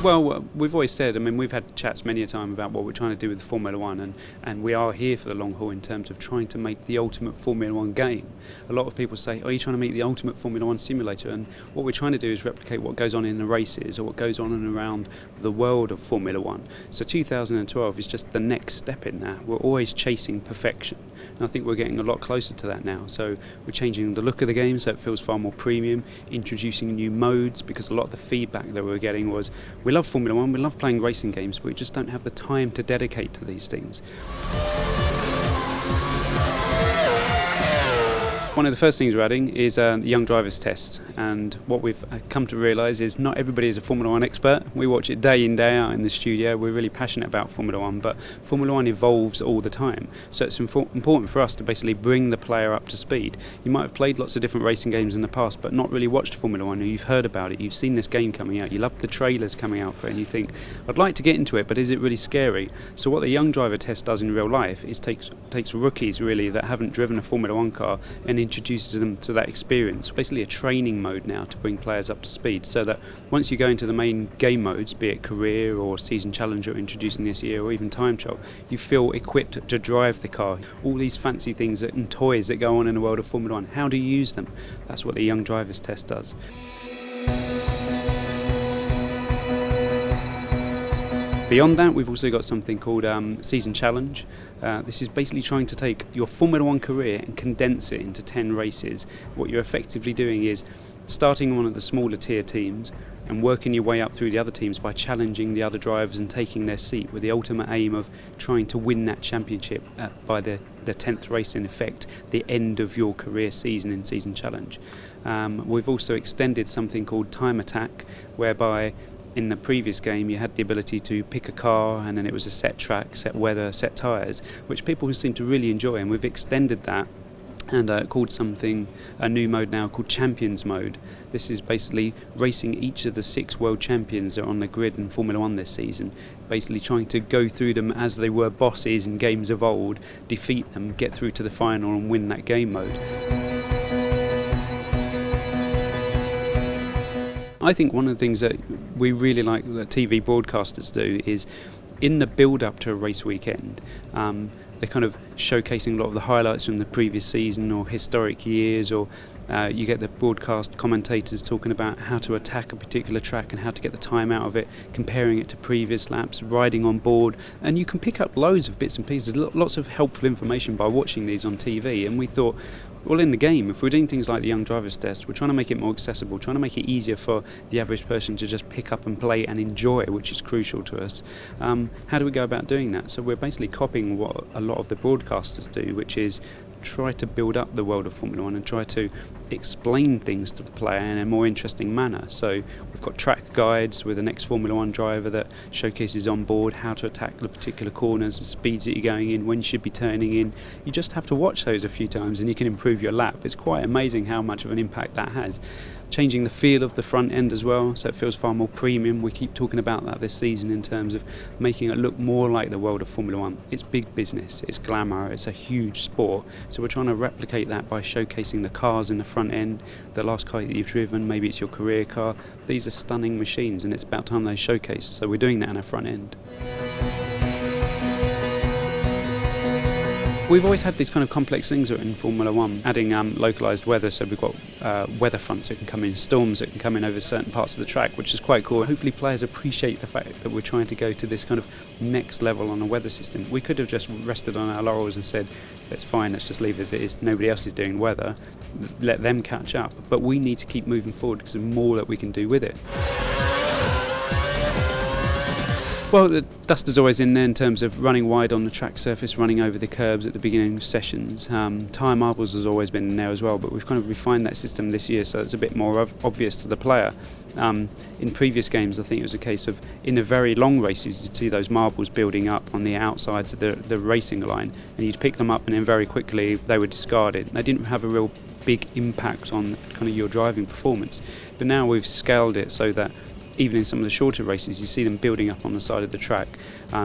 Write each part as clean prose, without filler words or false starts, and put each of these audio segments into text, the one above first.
Well, we've always said, I mean, we've had chats many a time about what we're trying to do with Formula One, and we are here for the long haul in terms of trying to make the ultimate Formula One game. A lot of people say, are you trying to make the ultimate Formula One simulator? And what we're trying to do is replicate what goes on in the races or what goes on and around the world of Formula One. So 2012 is just the next step in that. We're always chasing perfection. And I think we're getting a lot closer to that now. So we're changing the look of the game so it feels far more premium, introducing new modes, because a lot of the feedback that we were getting was, we love Formula One, we love playing racing games, but we just don't have the time to dedicate to these things. One of the first things we're adding is the young drivers test, and what we've come to realise is not everybody is a Formula One expert. We watch it day in, day out in the studio. We're really passionate about Formula One, but Formula One evolves all the time, so it's important for us to basically bring the player up to speed. You might have played lots of different racing games in the past but not really watched Formula One, or you've heard about it, you've seen this game coming out, you love the trailers coming out for it, and you think, I'd like to get into it, but is it really scary? So what the young driver test does in real life is takes rookies really that haven't driven a Formula One car and introduces them to that experience. Basically a training mode now to bring players up to speed, so that once you go into the main game modes, be it career or season challenge or introducing this year or even time trial, you feel equipped to drive the car. All these fancy things and toys that go on in the world of Formula One, how do you use them? That's what the young drivers test does. Beyond that, we've also got something called Season Challenge. This is basically trying to take your Formula One career and condense it into 10 races. What you're effectively doing is starting one of the smaller tier teams and working your way up through the other teams by challenging the other drivers and taking their seat, with the ultimate aim of trying to win that championship by the 10th race, in effect, the end of your career season in Season Challenge. We've also extended something called Time Attack, whereby in the previous game you had the ability to pick a car and then it was a set track, set weather, set tyres, which people seem to really enjoy, and we've extended that and called something, a new mode now called Champions Mode. This is basically racing each of the 6 world champions that are on the grid in Formula One this season, basically trying to go through them as they were bosses in games of old, defeat them, get through to the final and win that game mode. I think one of the things that we really like that TV broadcasters do is, in the build-up to a race weekend, they're kind of showcasing a lot of the highlights from the previous season or historic years, or you get the broadcast commentators talking about how to attack a particular track and how to get the time out of it, comparing it to previous laps, riding on board, and you can pick up loads of bits and pieces, lots of helpful information by watching these on TV. And we thought, well, in the game, if we're doing things like the young drivers test, we're trying to make it more accessible, trying to make it easier for the average person to just pick up and play and enjoy, which is crucial to us. How do we go about doing that? So we're basically copying what a lot of the broadcasters do, which is try to build up the world of Formula One and try to explain things to the player in a more interesting manner. So we've got track guides with the next Formula One driver that showcases on board how to attack the particular corners, the speeds that you're going in, when you should be turning in. You just have to watch those a few times and you can improve your lap. It's quite amazing how much of an impact that has. Changing the feel of the front end as well, so it feels far more premium. We keep talking about that this season in terms of making it look more like the world of Formula One. It's big business, it's glamour, it's a huge sport, so we're trying to replicate that by showcasing the cars in the front end, the last car that you've driven, maybe it's your career car. These are stunning machines and it's about time they showcase, so we're doing that in our front end. We've always had these kind of complex things in Formula One, adding localised weather, so we've got weather fronts that can come in, storms that can come in over certain parts of the track, which is quite cool. Hopefully players appreciate the fact that we're trying to go to this kind of next level on the weather system. We could have just rested on our laurels and said, it's fine, let's just leave it as it is, nobody else is doing weather, let them catch up. But we need to keep moving forward because there's more that we can do with it. Well, the dust is always in there in terms of running wide on the track surface, running over the curbs at the beginning of sessions. Tyre marbles has always been in there as well, but we've kind of refined that system this year so it's a bit more obvious to the player. In previous games, I think it was a case of, in the very long races, you'd see those marbles building up on the outsides of the racing line, and you'd pick them up and then very quickly they were discarded. They didn't have a real big impact on kind of your driving performance. But now we've scaled it so that even in some of the shorter races, you see them building up on the side of the track.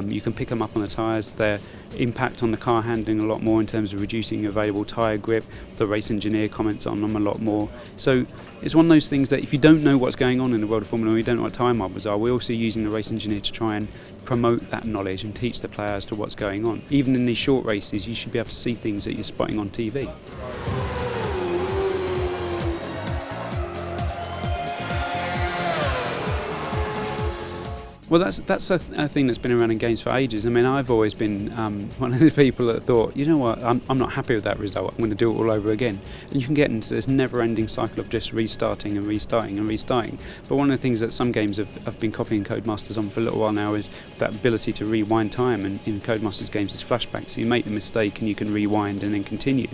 You can pick them up on the tyres. Their impact on the car handling a lot more in terms of reducing available tyre grip. The race engineer comments on them a lot more. So it's one of those things that if you don't know what's going on in the world of Formula 1, you don't know what tyre markers are, we're also using the race engineer to try and promote that knowledge and teach the player as to what's going on. Even in these short races, you should be able to see things that you're spotting on TV. Well, that's a thing that's been around in games for ages. I mean, I've always been one of the people that thought, you know what, I'm not happy with that result, I'm going to do it all over again. And you can get into this never-ending cycle of just restarting and restarting and restarting. But one of the things that some games have been copying Codemasters on for a little while now is that ability to rewind time, and in Codemasters games it's flashback, so you make the mistake and you can rewind and then continue.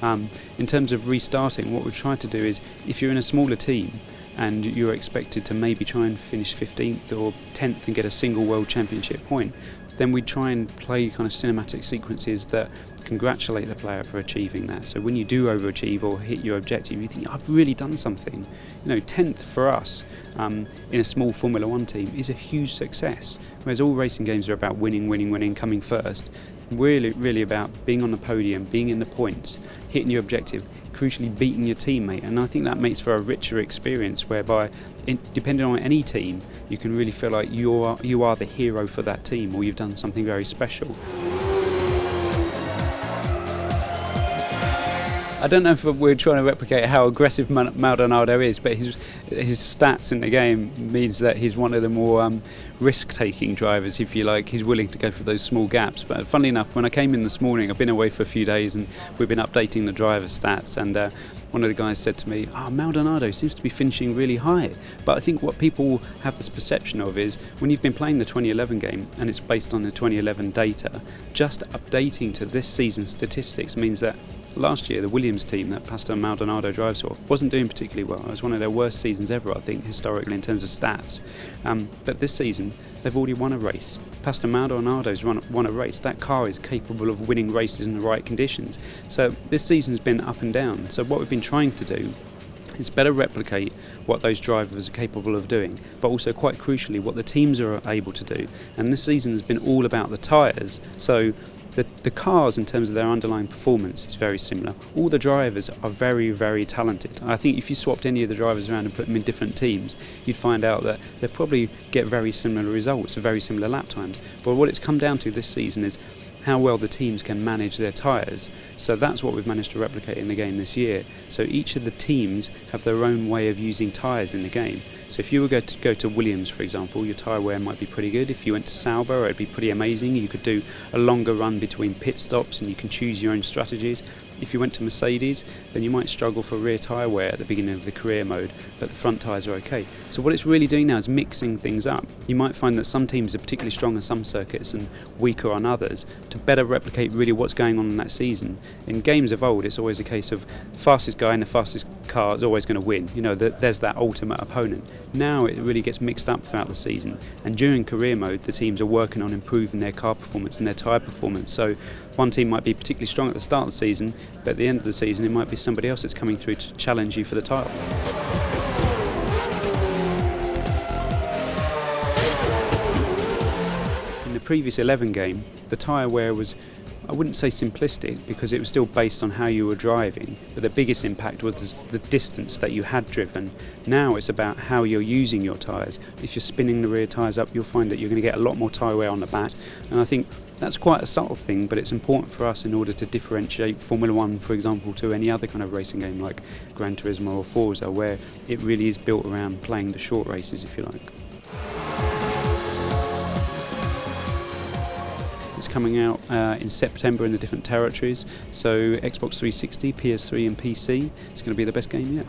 In terms of restarting, what we've tried to do is, if you're in a smaller team, and you're expected to maybe try and finish 15th or 10th and get a single world championship point, then we try and play kind of cinematic sequences that congratulate the player for achieving that. So when you do overachieve or hit your objective, you think, I've really done something. 10th for us in a small Formula 1 team is a huge success. Whereas all racing games are about winning, coming first. Really about being on the podium, being in the points, hitting your objective, crucially beating your teammate. And I think that makes for a richer experience whereby, depending on any team, you can really feel like you are the hero for that team, or you've done something very special. I don't know if we're trying to replicate how aggressive Maldonado is, but his stats in the game means that he's one of the more risk-taking drivers, if you like. He's willing to go for those small gaps. But funnily enough, when I came in this morning, I've been away for a few days and we've been updating the driver stats, and one of the guys said to me, Maldonado seems to be finishing really high. But I think what people have this perception of is, when you've been playing the 2011 game and it's based on the 2011 data, just updating to this season's statistics means that last year the Williams team that Pastor Maldonado drives for wasn't doing particularly well. It was one of their worst seasons ever, I think, historically in terms of stats. But this season they've already won a race. Pastor Maldonado's won a race. That car is capable of winning races in the right conditions. So this season's been up and down. So what we've been trying to do is better replicate what those drivers are capable of doing, but also quite crucially what the teams are able to do. And this season has been all about the tyres. So the cars, in terms of their underlying performance, is very similar. All the drivers are very, very talented. I think if you swapped any of the drivers around and put them in different teams, you'd find out that they'll probably get very similar results, very similar lap times. But what it's come down to this season is how well the teams can manage their tyres. So that's what we've managed to replicate in the game this year. So each of the teams have their own way of using tyres in the game. So if you were going to go to Williams, for example, your tyre wear might be pretty good. If you went to Sauber, it'd be pretty amazing. You could do a longer run between pit stops and you can choose your own strategies. If you went to Mercedes, then you might struggle for rear tyre wear at the beginning of the career mode, but the front tyres are okay. So what it's really doing now is mixing things up. You might find that some teams are particularly strong on some circuits and weaker on others, to better replicate really what's going on in that season. In games of old, it's always a case of fastest guy in the fastest car is always going to win. There's that ultimate opponent. Now it really gets mixed up throughout the season, and during career mode the teams are working on improving their car performance and their tyre performance. So one team might be particularly strong at the start of the season, but at the end of the season it might be somebody else that's coming through to challenge you for the title. In the previous 11 game, the tyre wear was, I wouldn't say simplistic, because it was still based on how you were driving, but the biggest impact was the distance that you had driven. Now it's about how you're using your tyres. If you're spinning the rear tyres up, you'll find that you're going to get a lot more tyre wear on the back, and I think that's quite a subtle thing, but it's important for us in order to differentiate Formula 1, for example, to any other kind of racing game like Gran Turismo or Forza, where it really is built around playing the short races, if you like. It's coming out in September in the different territories, so Xbox 360, PS3 and PC. It's going to be the best game yet.